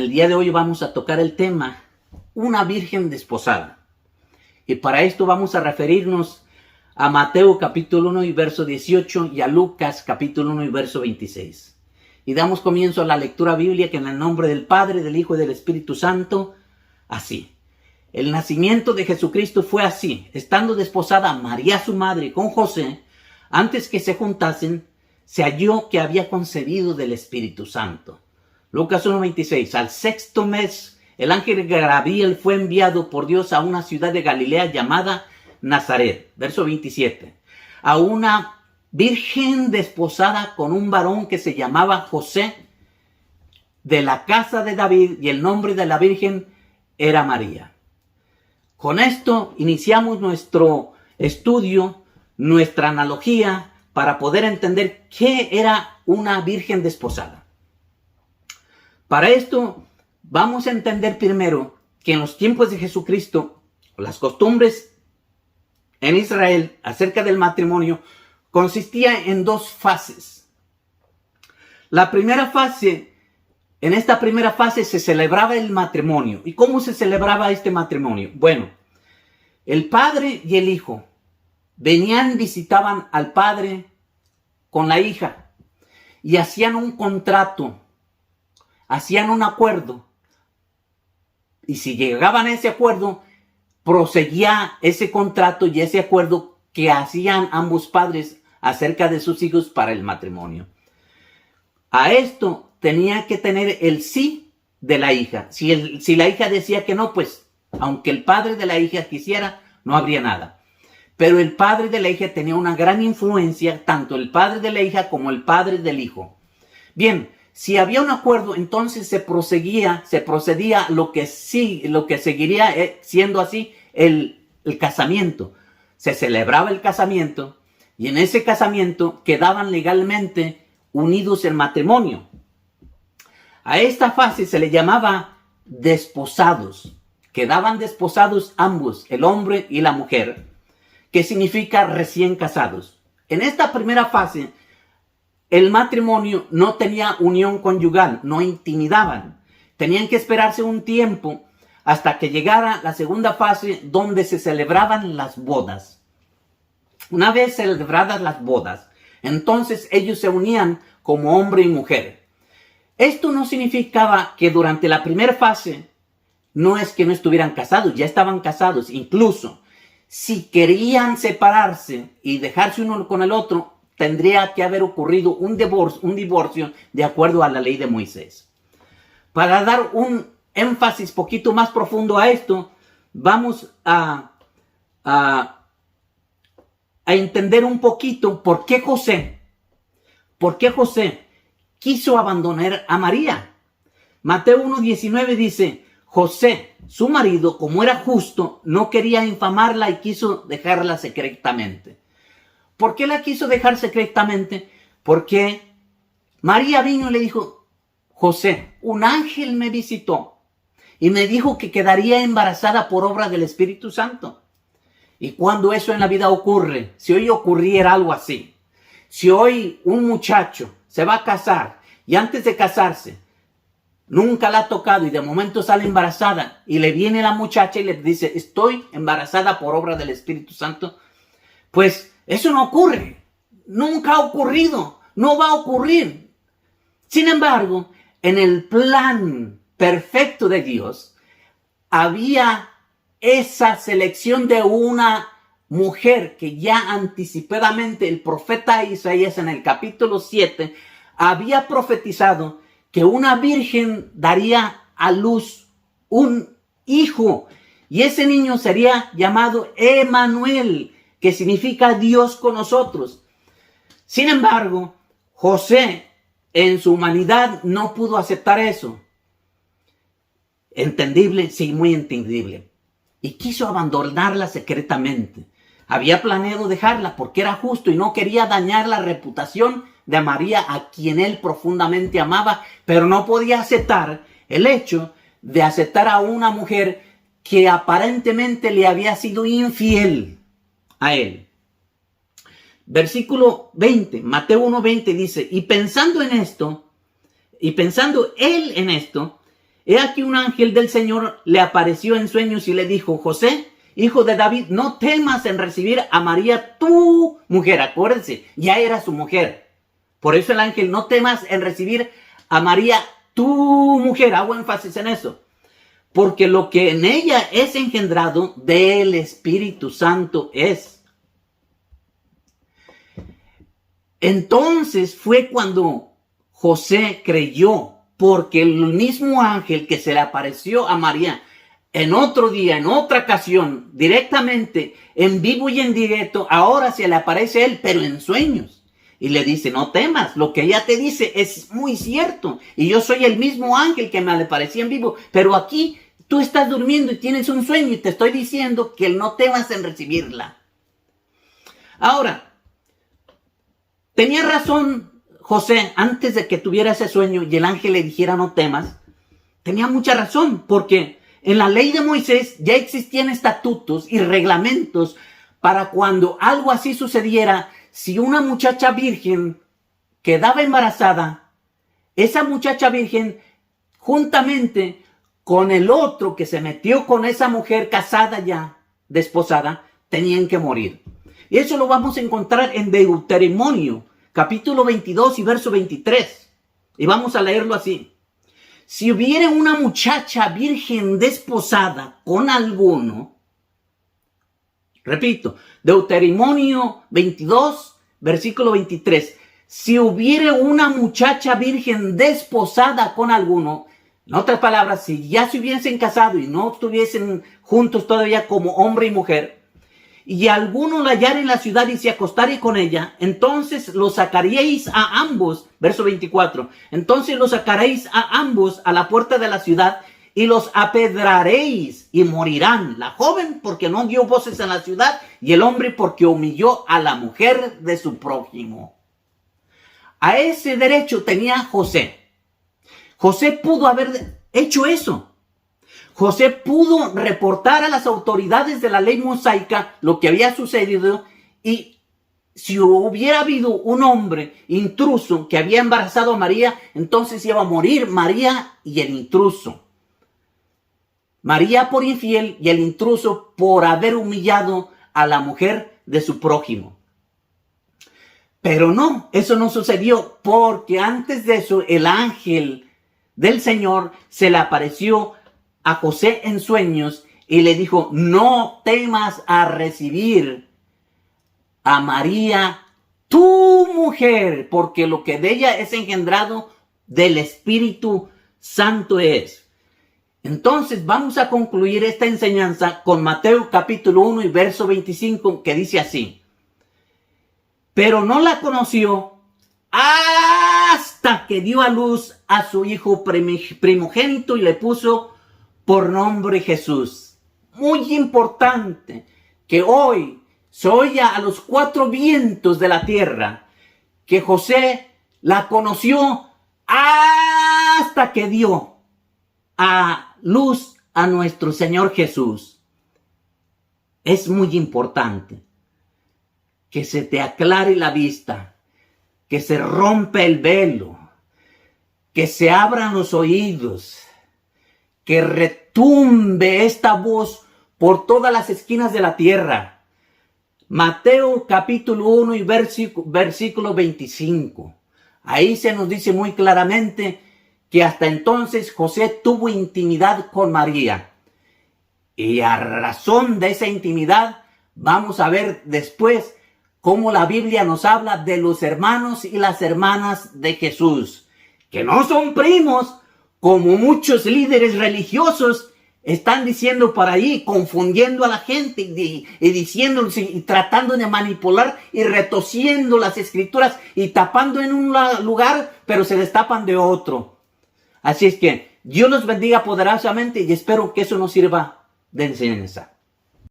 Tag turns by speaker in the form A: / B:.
A: el día de hoy vamos a tocar el tema, una virgen desposada. Y para esto vamos a referirnos a Mateo capítulo 1 y verso 18 y a Lucas capítulo 1 y verso 26. Y damos comienzo a la lectura bíblica en el nombre del Padre, del Hijo y del Espíritu Santo, así. El nacimiento de Jesucristo fue así. Estando desposada María su madre con José, antes que se juntasen, se halló que había concebido del Espíritu Santo. Lucas 1:26. Al sexto mes, el ángel Gabriel fue enviado por Dios a una ciudad de Galilea llamada Nazaret. Verso 27. A una virgen desposada con un varón que se llamaba José, de la casa de David, y el nombre de la virgen era María. Con esto iniciamos nuestro estudio, nuestra analogía, para poder entender qué era una virgen desposada. Para esto vamos a entender primero que en los tiempos de Jesucristo, las costumbres en Israel acerca del matrimonio consistía en dos fases. La primera fase, en esta primera fase se celebraba el matrimonio. ¿Y cómo se celebraba este matrimonio? Bueno, el padre y el hijo venían, visitaban al padre con la hija y hacían un contrato, hacían un acuerdo. Y si llegaban a ese acuerdo, proseguía ese contrato y ese acuerdo que hacían ambos padres acerca de sus hijos para el matrimonio. A esto tenía que tener el sí de la hija. Si la hija decía que no, pues aunque el padre de la hija quisiera, no habría nada. Pero el padre de la hija tenía una gran influencia, tanto el padre de la hija como el padre del hijo. Bien, si había un acuerdo, entonces se procedía lo que seguiría siendo así el casamiento. Se celebraba el casamiento y en ese casamiento quedaban legalmente unidos en matrimonio. A esta fase se le llamaba desposados. Quedaban desposados ambos, el hombre y la mujer, que significa recién casados. En esta primera fase, el matrimonio no tenía unión conyugal, no intimidaban. Tenían que esperarse un tiempo hasta que llegara la segunda fase donde se celebraban las bodas. Una vez celebradas las bodas, entonces ellos se unían como hombre y mujer. Esto no significaba que durante la primera fase no es que no estuvieran casados, ya estaban casados. Incluso si querían separarse y dejarse uno con el otro, tendría que haber ocurrido un divorcio de acuerdo a la ley de Moisés. Para dar un énfasis poquito más profundo a esto, vamos a entender un poquito por qué José quiso abandonar a María. Mateo 1:19 dice: José, su marido, como era justo, no quería infamarla y quiso dejarla secretamente. ¿Por qué la quiso dejar secretamente? Porque María vino y le dijo: José, un ángel me visitó y me dijo que quedaría embarazada por obra del Espíritu Santo. Y cuando eso en la vida ocurre, si hoy ocurriera algo así, si hoy un muchacho se va a casar y antes de casarse nunca la ha tocado y de momento sale embarazada y le viene la muchacha y le dice: estoy embarazada por obra del Espíritu Santo, pues eso no ocurre, nunca ha ocurrido, no va a ocurrir. Sin embargo, en el plan perfecto de Dios, había esa selección de una mujer que ya anticipadamente el profeta Isaías en el capítulo 7 había profetizado que una virgen daría a luz un hijo y ese niño sería llamado Emmanuel, que significa Dios con nosotros. Sin embargo, José en su humanidad no pudo aceptar eso. Entendible, sí, muy entendible. Y quiso abandonarla secretamente. Había planeado dejarla porque era justo y no quería dañar la reputación de María, a quien él profundamente amaba, pero no podía aceptar el hecho de aceptar a una mujer que aparentemente le había sido infiel a él. Versículo 20, Mateo 1:20 dice: y pensando él en esto, he aquí un ángel del Señor le apareció en sueños y le dijo, José, hijo de David, no temas en recibir a María, tu mujer. Acuérdense, ya era su mujer. Por eso el ángel, no temas en recibir a María, tu mujer. Hago énfasis en eso. Porque lo que en ella es engendrado del Espíritu Santo es. Entonces fue cuando José creyó, porque el mismo ángel que se le apareció a María en otro día, en otra ocasión, directamente, en vivo y en directo, ahora se le aparece a él, pero en sueños. Y le dice, no temas, lo que ella te dice es muy cierto. Y yo soy el mismo ángel que me le aparecía en vivo, pero aquí tú estás durmiendo y tienes un sueño y te estoy diciendo que no temas en recibirla. Ahora, tenía razón José antes de que tuviera ese sueño y el ángel le dijera no temas. Tenía mucha razón, porque en la ley de Moisés ya existían estatutos y reglamentos para cuando algo así sucediera. Si una muchacha virgen quedaba embarazada, esa muchacha virgen, juntamente con el otro que se metió con esa mujer casada ya, desposada, tenían que morir. Y eso lo vamos a encontrar en Deuteronomio, capítulo 22 y verso 23. Y vamos a leerlo así. Si hubiera una muchacha virgen desposada con alguno, repito, Deuteronomio 22, versículo 23. Si hubiera una muchacha virgen desposada con alguno, en otras palabras, si ya se hubiesen casado y no estuviesen juntos todavía como hombre y mujer, y alguno la hallara en la ciudad y se acostare con ella, entonces lo sacaríais a ambos, verso 24, entonces los sacaréis a ambos a la puerta de la ciudad y los apedraréis y morirán, la joven porque no dio voces en la ciudad y el hombre porque humilló a la mujer de su prójimo. A ese derecho tenía José. José pudo haber hecho eso. José pudo reportar a las autoridades de la ley mosaica lo que había sucedido, y si hubiera habido un hombre intruso que había embarazado a María, entonces iba a morir María y el intruso. María por infiel y el intruso por haber humillado a la mujer de su prójimo. Pero no, eso no sucedió, porque antes de eso el ángel del Señor se le apareció a José en sueños y le dijo, no temas a recibir a María, tu mujer, porque lo que de ella es engendrado del Espíritu Santo es. Entonces vamos a concluir esta enseñanza con Mateo capítulo 1 y verso 25, que dice así. Pero no la conoció hasta que dio a luz a su hijo primogénito y le puso por nombre Jesús. Muy importante que hoy se oiga a los cuatro vientos de la tierra que José la conoció hasta que dio a luz a nuestro Señor Jesús. Es muy importante que se te aclare la vista, que se rompa el velo, que se abran los oídos, que retumbe esta voz por todas las esquinas de la tierra. Mateo capítulo 1 y versículo 25. Ahí se nos dice muy claramente que hasta entonces José tuvo intimidad con María. Y a razón de esa intimidad, vamos a ver después cómo la Biblia nos habla de los hermanos y las hermanas de Jesús, que no son primos, como muchos líderes religiosos están diciendo por ahí, confundiendo a la gente y diciendo y tratando de manipular y retorciendo las escrituras y tapando en un lugar, pero se destapan de otro. Así es que Dios los bendiga poderosamente y espero que eso nos sirva de enseñanza.